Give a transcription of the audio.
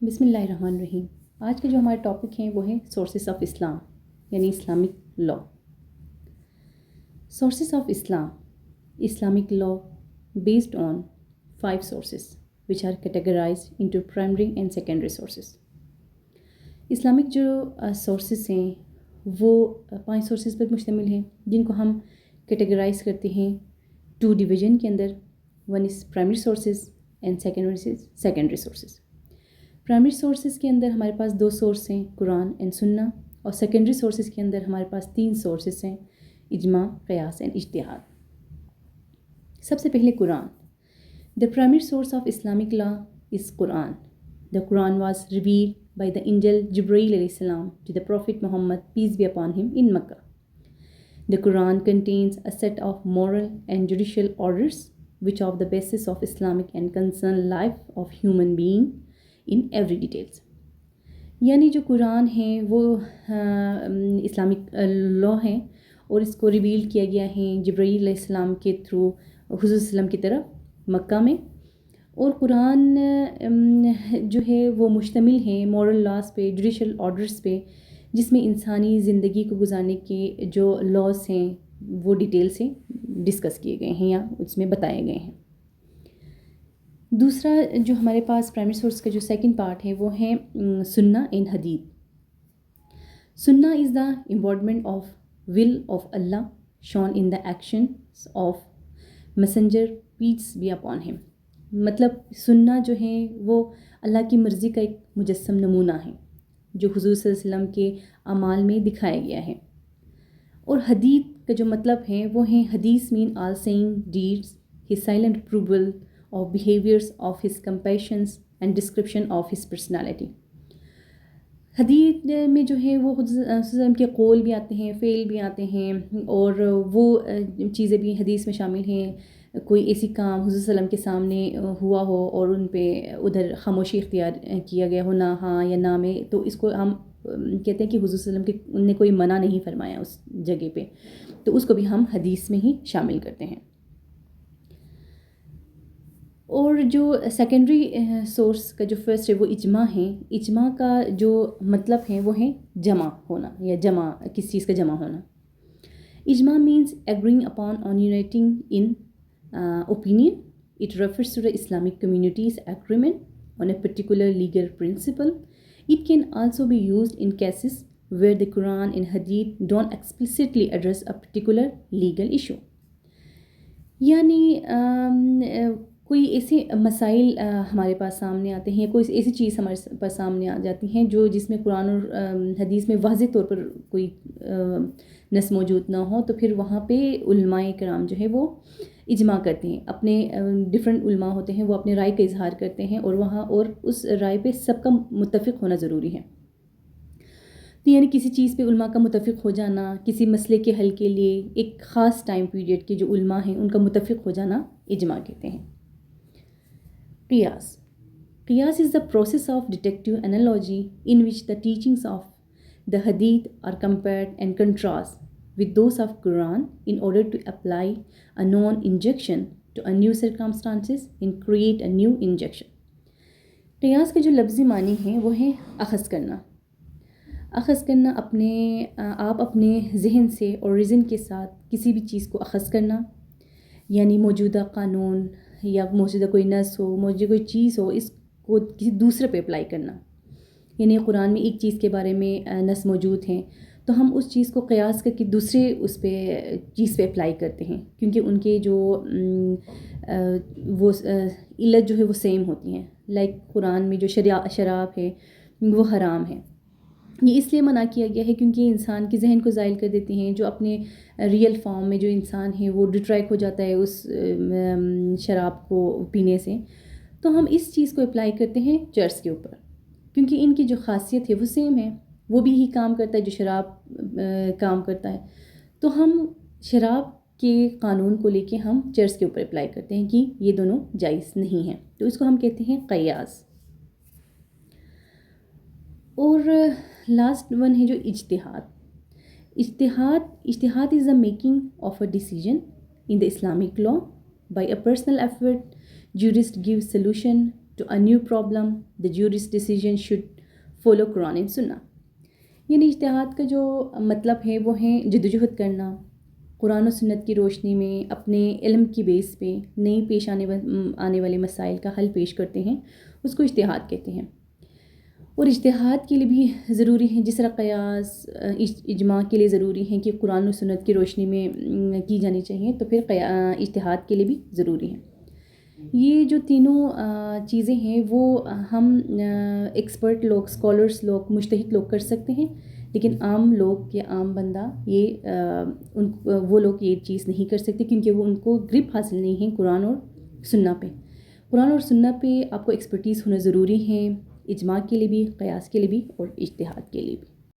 بسم اللہ الرحمن الرحیم. آج کے جو ہمارے ٹاپک ہیں وہ ہیں سورسز آف اسلام یعنی Islamic law. Sources of Islam Islamic law based on 5 sources which are categorized into primary and secondary sources. Islamic جو سورسز ہیں وہ 5 sources پر مشتمل ہیں جن کو ہم کیٹیگرائز کرتے ہیں 2 ڈویژن کے اندر. One is primary sources and secondary sources. Primary sources کے اندر ہمارے پاس 2 سورس ہیں قرآن اینڈ سنہ، اور سیکنڈری سورسز کے اندر ہمارے پاس 3 سورسز ہیں اجماع، قیاس اینڈ اجتہاد. سب سے پہلے قرآن. The primary source of Islamic law is Quran. The Quran was revealed by the angel Jibril علیہ السلام to the prophet Muhammad peace be upon him in Mecca. The Quran contains a set of moral and judicial orders which are the basis of Islamic and concern life of human being in every details. یعنی جو قرآن ہے وہ Islamic law ہے اور اس کو reveal کیا گیا ہے جبرائیل علیہ السلام کے تھرو حضور صلی اللہ علیہ وسلم کی طرف مکہ میں. اور قرآن جو ہے وہ مشتمل ہے مورل لاز پہ، جوڈیشل آرڈرز پہ، جس میں انسانی زندگی کو گزارنے کے جو لاز ہیں وہ ڈیٹیل سے ڈسکس کیے گئے ہیں یا اس میں بتائے گئے ہیں. دوسرا جو ہمارے پاس پرائمری سورس کا جو سیکنڈ پارٹ ہے وہ ہے سنہ and Hadith. Sunnah is the embodiment of will of Allah shown in the actions of messenger peace be upon him. مطلب سنہ جو ہے وہ اللہ کی مرضی کا ایک مجسم نمونہ ہے جو حضور صلی اللہ علیہ وسلم کے اعمال میں دکھایا گیا ہے. اور حدیث کا جو مطلب ہے وہ ہیں حدیث mean all saying deeds his silent approval of behaviours of his companions and description of his personality. حدیث میں جو ہے وہ حضور صلی اللہ علیہ وسلم کے قول بھی آتے ہیں، فعل بھی آتے ہیں، اور وہ چیزیں بھی حدیث میں شامل ہیں. کوئی ایسی کام حضور صلی اللہ علیہ وسلم کے سامنے ہوا ہو اور ان پہ ادھر خاموشی اختیار کیا گیا ہو، نہ ہاں یا نہ میں، تو اس کو ہم کہتے ہیں کہ حضور صلی اللہ علیہ وسلم کے ان نے کوئی منع نہیں فرمایا اس جگہ پہ، تو اس کو بھی ہم حدیث میں ہی شامل کرتے ہیں. اور جو سیکنڈری سورس کا جو فرسٹ ہے وہ اجماع ہے. اجماع کا جو مطلب ہے وہ ہے جمع ہونا یا جمع کسی چیز کا جمع ہونا. اجماع means agreeing upon on uniting in opinion. It refers to the Islamic community's agreement on a particular legal principle. It can also be used in cases where the Quran and Hadith don't explicitly address a particular legal issue. یعنی کوئی ایسے مسائل ہمارے پاس سامنے آتے ہیں، کوئی ایسی چیز ہمارے پاس سامنے آ جاتی ہیں جو جس میں قرآن اور حدیث میں واضح طور پر کوئی نص موجود نہ ہو، تو پھر وہاں پہ علماء کرام جو ہے وہ اجماع کرتے ہیں. اپنے ڈفرینٹ علماء ہوتے ہیں، وہ اپنے رائے کا اظہار کرتے ہیں اور وہاں اور اس رائے پہ سب کا متفق ہونا ضروری ہے. تو یعنی کسی چیز پہ علماء کا متفق ہو جانا، کسی مسئلے کے حل کے لیے ایک خاص ٹائم پیریڈ کے جو علماء ہیں ان کا متفق ہو جانا اجماع کہتے ہیں. قیاس. قیاس is the process of deductive analogy in which the teachings of the hadith are compared and contrasted with those of Quran in order to apply a known injection to a new circumstances and create a new injection. قیاس کے جو لفظی معنی ہیں وہ ہیں اخذ کرنا. اخذ کرنا آپ اپنے ذہن سے اور ریزن کے ساتھ کسی بھی چیز کو اخذ کرنا، یعنی موجودہ قانون یا موجودہ کوئی نص ہو، موجودہ کوئی چیز ہو، اس کو کسی دوسرے پہ اپلائی کرنا. یعنی قرآن میں ایک چیز کے بارے میں نص موجود ہیں تو ہم اس چیز کو قیاس کر کے دوسرے اس پہ چیز پہ اپلائی کرتے ہیں، کیونکہ ان کے جو وہ علت جو ہے وہ سیم ہوتی ہیں. لائک قرآن میں جو شراب ہے وہ حرام ہے. یہ اس لیے منع کیا گیا ہے کیونکہ انسان کے ذہن کو زائل کر دیتے ہیں. جو اپنے ریئل فارم میں جو انسان ہے وہ ڈٹریکٹ ہو جاتا ہے اس شراب کو پینے سے. تو ہم اس چیز کو اپلائی کرتے ہیں چرس کے اوپر، کیونکہ ان کی جو خاصیت ہے وہ سیم ہے، وہ بھی ہی کام کرتا ہے جو شراب کام کرتا ہے. تو ہم شراب کے قانون کو لے کے ہم چرس کے اوپر اپلائی کرتے ہیں کہ یہ دونوں جائز نہیں ہیں، تو اس کو ہم کہتے ہیں قیاس. اور لاسٹ ون ہے جو اجتہاد. اجتہاد is the making of a decision in the Islamic law by a personal effort. Jurist give solution to a new problem, the jury's decision should follow Quran and Sunnah. یعنی اجتہاد کا جو مطلب ہے وہ ہے جدوجہد کرنا، قرآن و سنت کی روشنی میں اپنے علم کی بیس پہ نئی پیش آنے والے مسائل کا حل پیش کرتے ہیں، اس کو اجتہاد کہتے ہیں. اور اجتہاد کے لیے بھی ضروری ہے، جس طرح قیاس اجماع کے لیے ضروری ہیں کہ قرآن و سنت کی روشنی میں کی جانی چاہیے، تو پھر اجتہاد کے لیے بھی ضروری ہیں. یہ جو تینوں چیزیں ہیں وہ ہم ایکسپرٹ لوگ، اسکالرس لوگ، مجتہد لوگ کر سکتے ہیں، لیکن عام لوگ یا عام بندہ وہ لوگ یہ چیز نہیں کر سکتے، کیونکہ وہ ان کو گرپ حاصل نہیں ہے قرآن اور سنہ پہ. قرآن اور سنہ پہ آپ کو ایکسپرٹیز ہونا ضروری ہے، اجماع کے لیے بھی، قیاس کے لیے بھی اور اجتہاد کے لیے بھی.